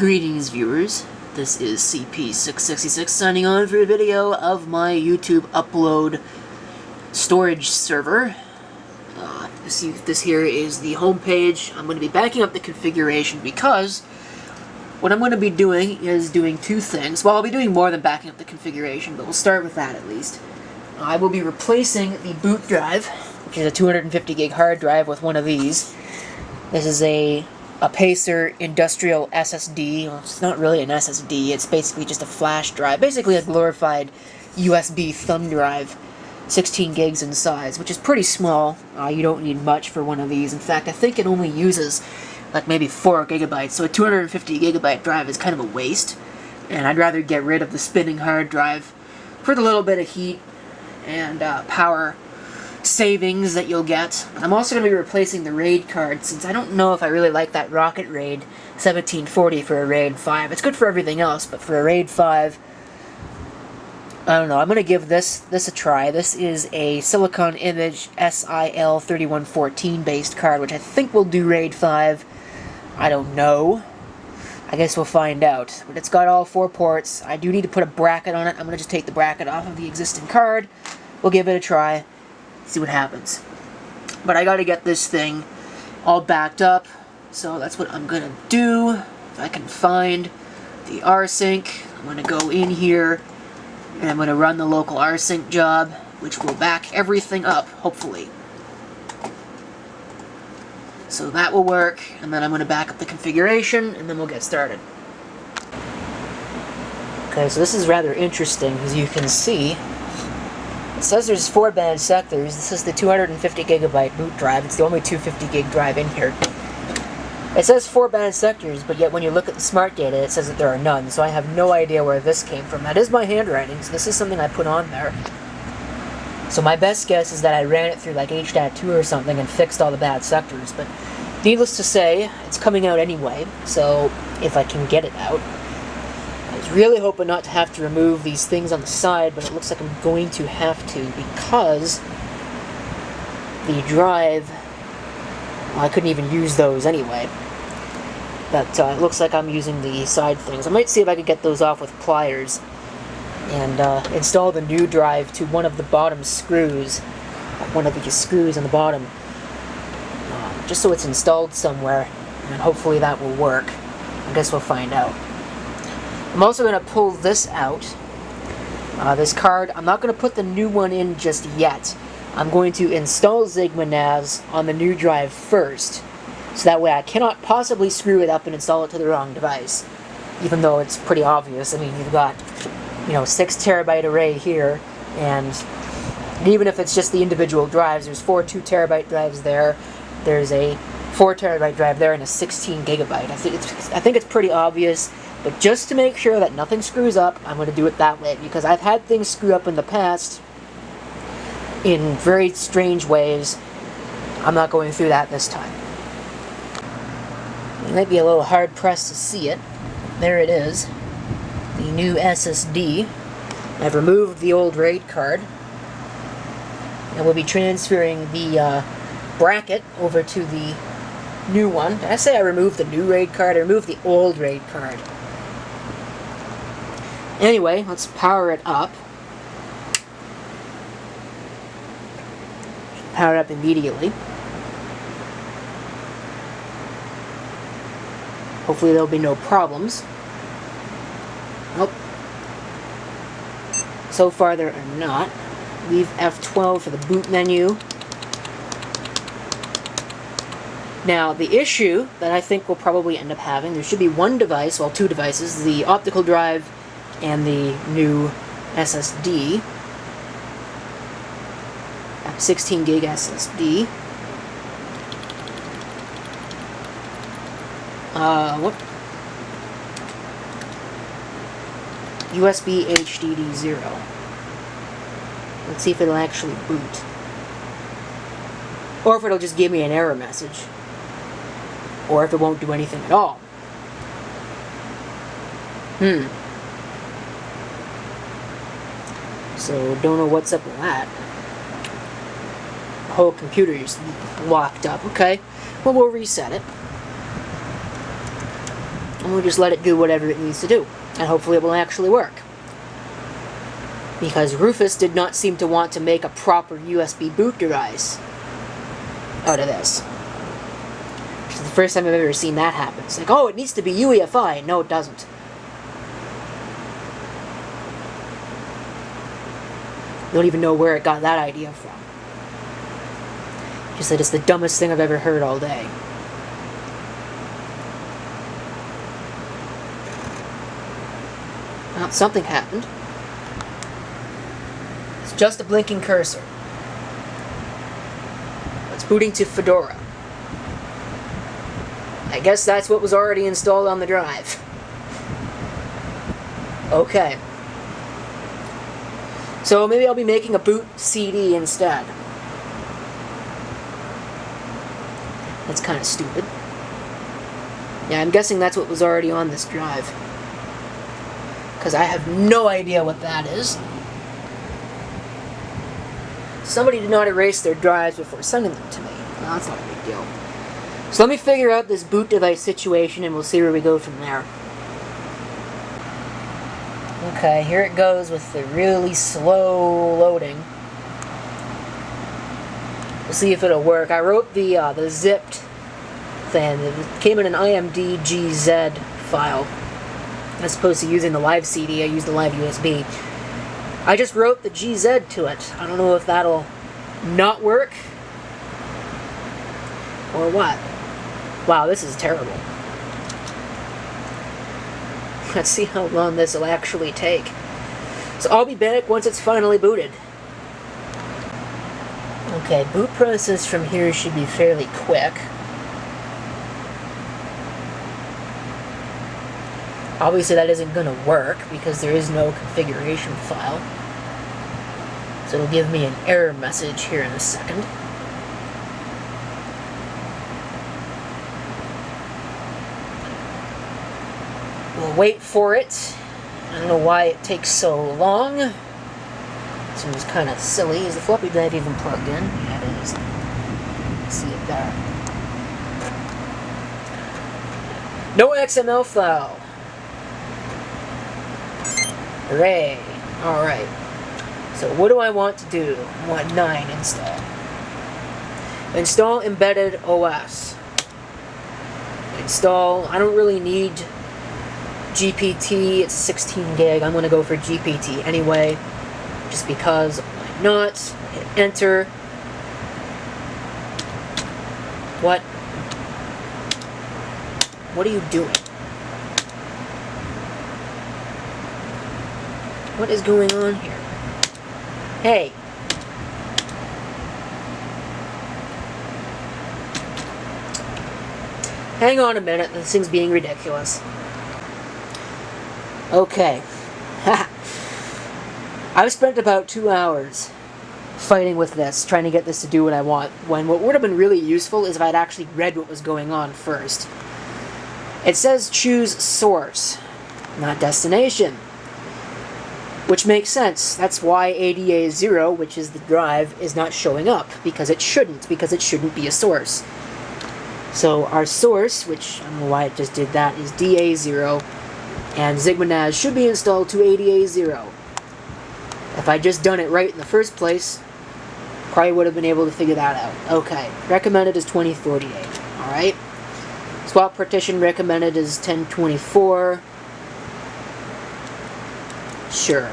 Greetings, viewers. This is CP666 signing on for a video of my YouTube upload storage server. This here is the home page. I'm going to be backing up the configuration because what I'm going to be doing is doing two things. Well, I'll be doing more than backing up the configuration, but we'll start with that at least. I will be replacing the boot drive, which is a 250 gig hard drive, with one of these. This is a Pacer industrial SSD. Well, it's not really an SSD, it's basically just a flash drive. Basically a glorified USB thumb drive, 16 gigs in size, which is pretty small. You don't need much for one of these. In fact, I think it only uses like maybe 4 gigabytes, so a 250 gigabyte drive is kind of a waste. And I'd rather get rid of the spinning hard drive for the little bit of heat and power savings that you'll get. I'm also going to be replacing the RAID card, since I don't know if I really like that Rocket RAID 1740 for a RAID 5. It's good for everything else, but for a RAID 5, I don't know. I'm going to give this a try. This is a Silicon Image SIL3114 based card, which I think will do RAID 5. I don't know. I guess we'll find out. But it's got all 4 ports. I do need to put a bracket on it. I'm going to just take the bracket off of the existing card. We'll give it a try. See what happens. But I gotta get this thing all backed up, so that's what I'm gonna do. If I can find the rsync, I'm gonna go in here and I'm gonna run the local rsync job, which will back everything up, hopefully. So that will work, and then I'm gonna back up the configuration, and then we'll get started. Okay, so this is rather interesting, as you can see. It says there's 4 band sectors. This is the 250 gigabyte boot drive. It's the only 250 gig drive in here. It says 4 band sectors, but yet when you look at the smart data, it says that there are none. So I have no idea where this came from. That is my handwriting, so this is something I put on there. So my best guess is that I ran it through like HDAT2 or something and fixed all the bad sectors. But needless to say, it's coming out anyway, so if I can get it out. I was really hoping not to have to remove these things on the side, but it looks like I'm going to have to, because the drive, well, I couldn't even use those anyway. But it looks like I'm using the side things. I might see if I could get those off with pliers and install the new drive to one of the bottom screws, one of the screws on the bottom, just so it's installed somewhere, and hopefully that will work. I guess we'll find out. I'm also going to pull this out, this card. I'm not going to put the new one in just yet. I'm going to install Sigma NAS on the new drive first, so that way I cannot possibly screw it up and install it to the wrong device, even though it's pretty obvious. I mean, you've got, 6 terabyte array here, and even if it's just the individual drives, there's 4 2 terabyte drives there, there's a 4 terabyte drive there, and a 16 gigabyte. I think it's pretty obvious. But just to make sure that nothing screws up, I'm going to do it that way, because I've had things screw up in the past in very strange ways. I'm not going through that this time. You might be a little hard-pressed to see it. There it is. The new SSD. I've removed the old RAID card. And we'll be transferring the bracket over to the new one. Did I say I removed the new RAID card? I removed the old RAID card. Anyway, let's power it up. Power it up immediately. Hopefully there'll be no problems. Nope. So far there are not. Leave F12 for the boot menu. Now, the issue that I think we'll probably end up having, there should be one device, well, 2 devices, the optical drive and the new SSD, 16 gig SSD. USB HDD 0. Let's see if it'll actually boot. Or if it'll just give me an error message. Or if it won't do anything at all. So, don't know what's up with that. The whole computer is locked up. Okay, well, we'll reset it. And we'll just let it do whatever it needs to do. And hopefully it will actually work. Because Rufus did not seem to want to make a proper USB boot device out of this. Which is the first time I've ever seen that happen. It's like, oh, it needs to be UEFI. No, it doesn't. Don't even know where it got that idea from. Just said it's the dumbest thing I've ever heard all day. Well, something happened. It's just a blinking cursor. It's booting to Fedora. I guess that's what was already installed on the drive. Okay. So maybe I'll be making a boot CD instead. That's kind of stupid. Yeah, I'm guessing that's what was already on this drive. Because I have no idea what that is. Somebody did not erase their drives before sending them to me. Well, that's not a big deal. So let me figure out this boot device situation and we'll see where we go from there. Okay, here it goes with the really slow loading. We'll see if it'll work. I wrote the zipped thing. It came in an IMDGZ file. As opposed to using the live CD, I used the live USB. I just wrote the GZ to it. I don't know if that'll not work or what. Wow, this is terrible. Let's see how long this will actually take. So I'll be back once it's finally booted. Okay, boot process from here should be fairly quick. Obviously that isn't going to work because there is no configuration file. So it'll give me an error message here in a second. We'll wait for it. I don't know why it takes so long. Seems kind of silly. Is the floppy drive even plugged in? Yeah, it is. See it there. No XML file. Hooray. Alright. So what do I want to do? I want 9 install. Install embedded OS. Install, I don't really need GPT, it's 16 gig. I'm going to go for GPT anyway, just because why not? Hit enter. What? What are you doing? What is going on here? Hey. Hang on a minute, this thing's being ridiculous. Okay. I've spent about 2 hours fighting with this, trying to get this to do what I want, when what would have been really useful is if I'd actually read what was going on first. It says choose source, not destination. Which makes sense. That's why ADA0, which is the drive, is not showing up, because it shouldn't be a source. So our source, which I don't know why it just did that, is DA0, and Zigmanaz should be installed to ADA0. If I'd just done it right in the first place, probably would have been able to figure that out. Okay, recommended is 2048. Alright. Swap partition recommended is 1024. Sure.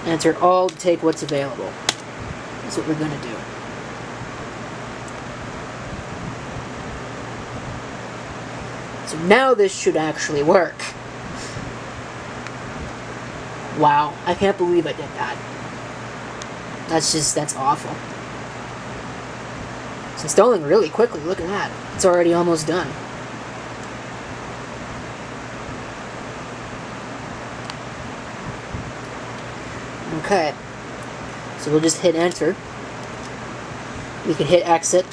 Enter all to take what's available. That's what we're going to do. So now this should actually work. Wow, I can't believe I did that. That's awful. It's installing really quickly, look at that. It's already almost done. Okay, so we'll just hit enter. We can hit exit,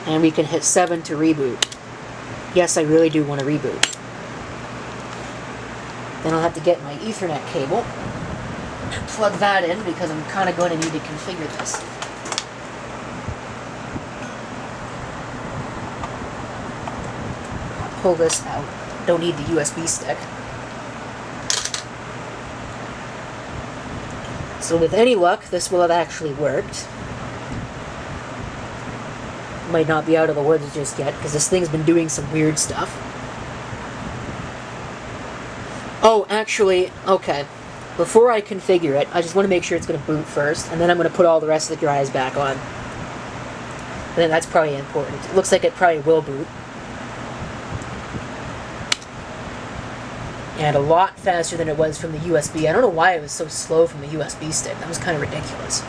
and we can hit 7 to reboot. Yes, I really do want to reboot. Then I'll have to get my Ethernet cable, plug that in, because I'm kind of going to need to configure this. pull this out. Don't need the USB stick. So with any luck, this will have actually worked. Might not be out of the woods just yet, because this thing's been doing some weird stuff. Oh, actually, okay. Before I configure it, I just want to make sure it's going to boot first, and then I'm going to put all the rest of the drives back on. I think that's probably important. It looks like it probably will boot. And a lot faster than it was from the USB. I don't know why it was so slow from the USB stick. That was kind of ridiculous.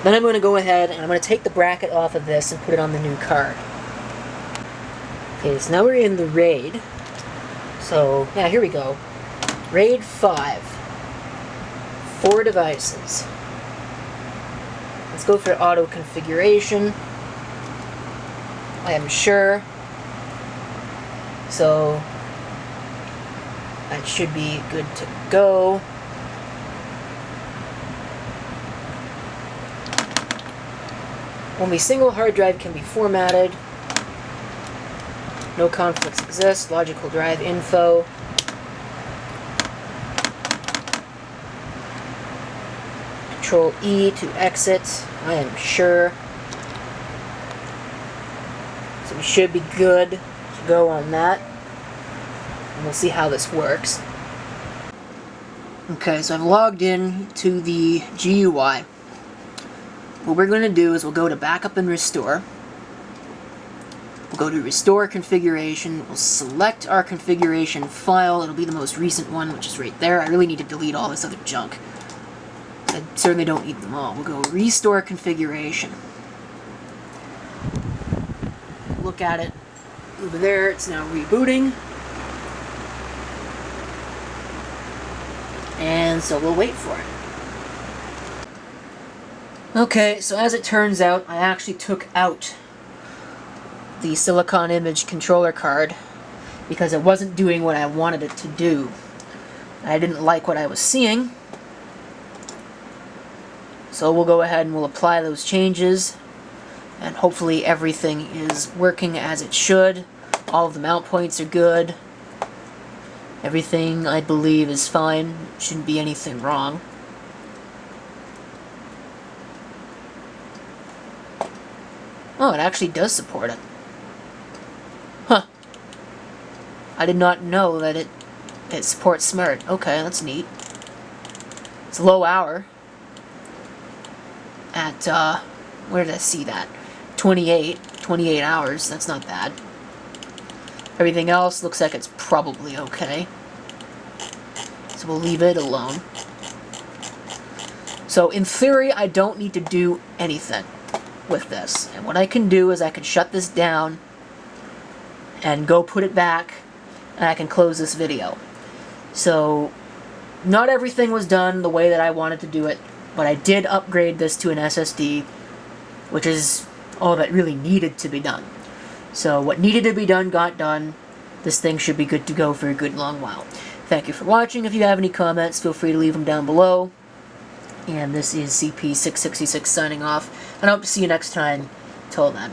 Then I'm going to go ahead and I'm going to take the bracket off of this and put it on the new card. Okay, so now we're in the RAID. So, yeah, here we go. RAID 5. 4 devices. Let's go for auto configuration. I am sure. So, that should be good to go. Only single hard drive can be formatted. No conflicts exist. Logical drive info. Control E to exit. I am sure. So we should be good to go on that. And we'll see how this works. Okay, so I've logged in to the GUI. What we're going to do is we'll go to Backup and Restore. We'll go to Restore Configuration. We'll select our configuration file. It'll be the most recent one, which is right there. I really need to delete all this other junk. I certainly don't need them all. We'll go Restore Configuration. Look at it over there. It's now rebooting. And so we'll wait for it. Okay, so as it turns out, I actually took out the Silicon Image controller card because it wasn't doing what I wanted it to do. I didn't like what I was seeing. So we'll go ahead and we'll apply those changes, and hopefully everything is working as it should. All of the mount points are good. Everything, I believe, is fine. Shouldn't be anything wrong. Oh, it actually does support it. Huh. I did not know that it supports Smart. Okay, that's neat. It's low hour. At, where did I see that? 28 hours. That's not bad. Everything else looks like it's probably okay. So we'll leave it alone. So in theory, I don't need to do anything with this. And what I can do is I can shut this down and go put it back, and I can close this video. So not everything was done the way that I wanted to do it, but I did upgrade this to an SSD, which is all that really needed to be done. So what needed to be done got done. This thing should be good to go for a good long while. Thank you for watching. If you have any comments, feel free to leave them down below. And this is CP666 signing off, and I hope to see you next time. Till then.